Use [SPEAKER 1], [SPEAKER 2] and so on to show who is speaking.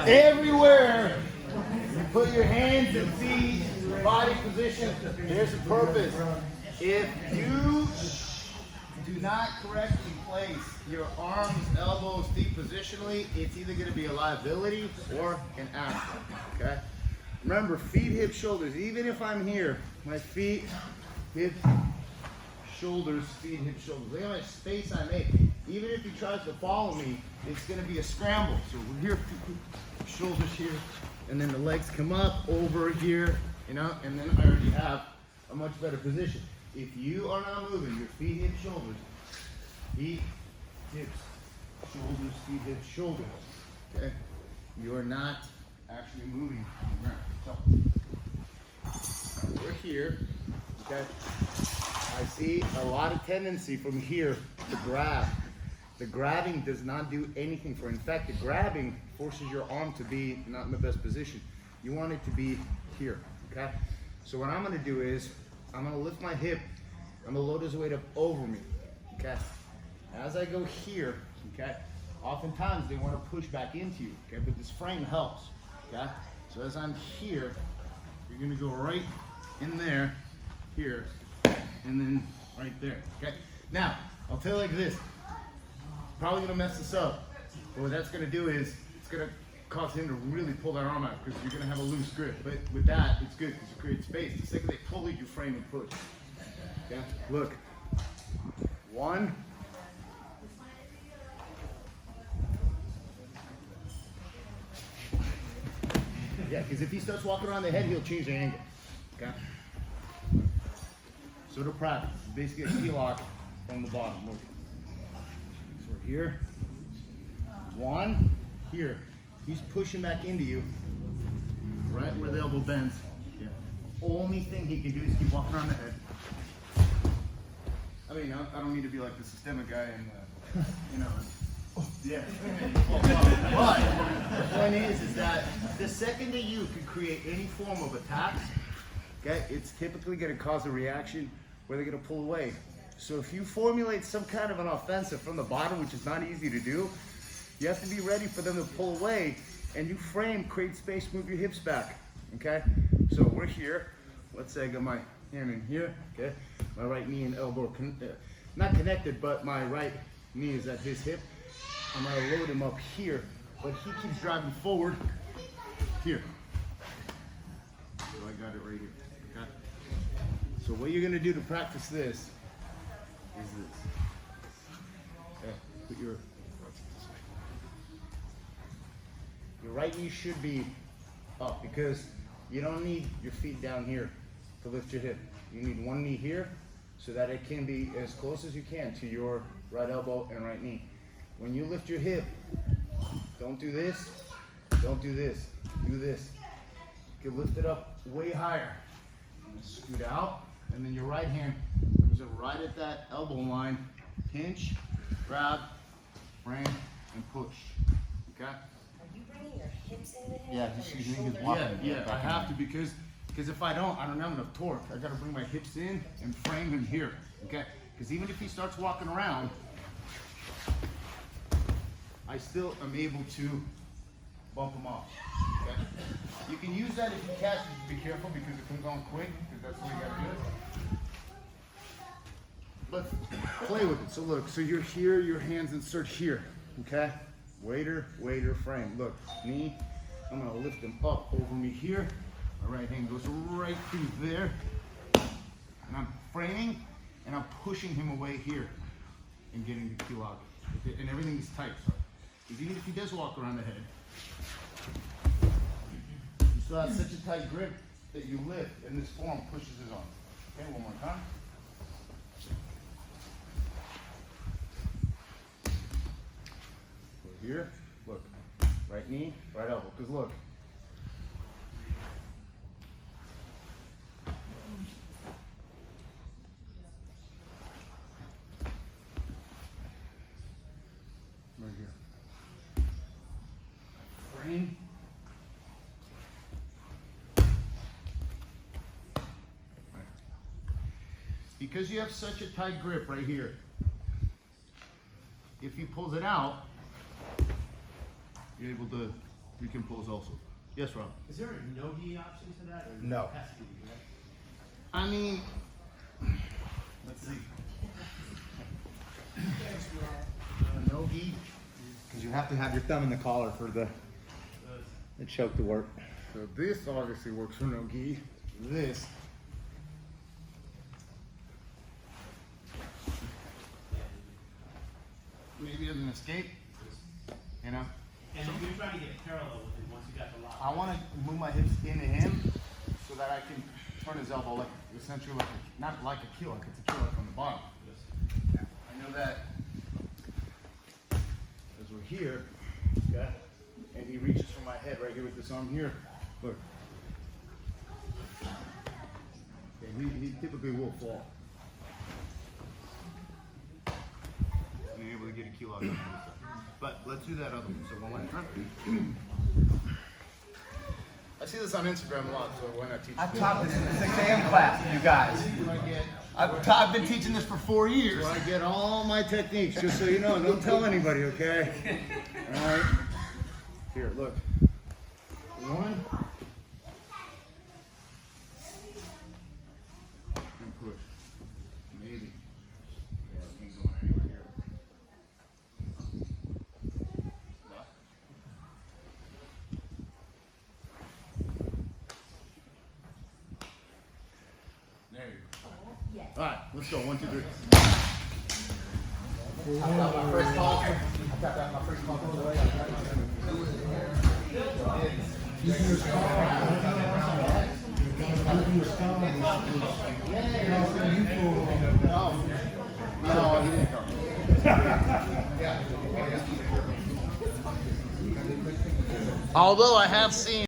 [SPEAKER 1] Everywhere you put your hands and feet, body position, there's a purpose. If you do not correctly place your arms, elbows, feet positionally, it's either going to be a liability or an asset, okay? Remember, feet, hips, shoulders. Even if I'm here, my feet, hips, shoulders, feet, hips, shoulders. Look at how much space I make. Even if he tries to follow me, it's going to be a scramble. So we're here, shoulders here, and then the legs come up over here, you know, and then I already have a much better position. If you are not moving, your feet, hips, shoulders, feet, hips, shoulders, feet, hips, shoulders, okay? You are not actually moving around. So we're here, okay? I see a lot of tendency from here to grab. The grabbing does not do anything for it. In fact, the grabbing forces your arm to be not in the best position. You want it to be here, okay? So what I'm gonna do is, I'm gonna lift my hip, I'm gonna load his weight up over me, okay? As I go here, okay, oftentimes they wanna push back into you, okay? But this frame helps, okay? So as I'm here, you're gonna go right in there, here, and then right there, okay? Now, I'll tell you like this, probably gonna mess this up, but what that's gonna do is, it's gonna cause him to really pull that arm out because you're gonna have a loose grip. But with that, it's good because you create space. The second they pull it, you frame and push. Okay, look. 1. Yeah, because if he starts walking around the head, he'll change the angle. Okay? So to practice, basically a key lock from the bottom. Look. So we're here. 1, here. He's pushing back into you, right where the elbow bends. Yeah. Only thing he can do is keep walking around the head. I mean, I don't need to be like the systemic guy and, you know, yeah. But the point is that the second that you can create any form of attacks, okay, it's typically going to cause a reaction where they're going to pull away. So if you formulate some kind of an offensive from the bottom, which is not easy to do, you have to be ready for them to pull away, and you frame, create space, move your hips back, okay? So we're here. Let's say I got my hand in here, okay? My right knee and elbow, not connected, but my right knee is at his hip. I'm gonna load him up here, but he keeps driving forward here. So I got it right here, okay? So what you're gonna do to practice this is this. Okay, put your right knee should be up because you don't need your feet down here to lift your hip. You need one knee here so that it can be as close as you can to your right elbow and right knee. When you lift your hip, don't do this, don't do this, do this. You can lift it up way higher. Scoot out, and then your right hand comes right at that elbow line. Pinch, grab, frame, and push, okay?
[SPEAKER 2] Hips in the head?
[SPEAKER 3] Yeah, just using his walk.
[SPEAKER 1] Yeah, I have to because if I don't have enough torque. I gotta bring my hips in and frame him here, okay? Because even if he starts walking around, I still am able to bump him off, okay? You can use that if you catch it, just be careful because it comes on quick, because that's what you gotta do. Let's play with it. So look, so you're here, your hands insert here, okay? Waiter, frame. Look, knee, I'm gonna lift him up over me here. My right hand goes right through there. And I'm framing, and I'm pushing him away here and getting the key lock. And everything is tight, so. Because even if he does walk around the head, you still have such a tight grip that you lift, and this form pushes it on. Okay, one more time. Here, look, right knee, right elbow, because look. Right here. Frame. Right. Because you have such a tight grip right here, if he pulls it out, you're able to You can pose also. Yes, Rob?
[SPEAKER 3] Is there a no-gi option to that? Or
[SPEAKER 1] No.
[SPEAKER 3] it has to be, right?
[SPEAKER 1] I mean, let's see. No gi.
[SPEAKER 4] Because you have to have your thumb in the collar for the choke to work.
[SPEAKER 1] So this obviously works for no gi. This. Maybe as an escape. You know?
[SPEAKER 3] And if you're trying to get parallel with it once you got the lock.
[SPEAKER 1] I want to move my hips into him so that I can turn his elbow like essentially like a, not like a keel, like it's a keel from the bottom. I know that as we're here, yeah, and he reaches for my head right here with this arm here. Look. Okay, he typically will fall. And able to get a keel out of the other side. But let's do that other one. So one more time. I see this on Instagram a lot, so why not teach
[SPEAKER 4] I've
[SPEAKER 1] it?
[SPEAKER 4] taught this in the 6 a.m. class, you guys. I've been teaching this for 4 years.
[SPEAKER 1] So I get all my techniques, just so you know. Don't tell anybody, okay? All right. Here, look. One. And push. Maybe. Yeah, it ain't going anywhere here. Left. There you go. All right, let's go. 1, 2, 3.
[SPEAKER 4] I got my first call. I got that my first call from the way.
[SPEAKER 1] No, he didn't come. Although I have seen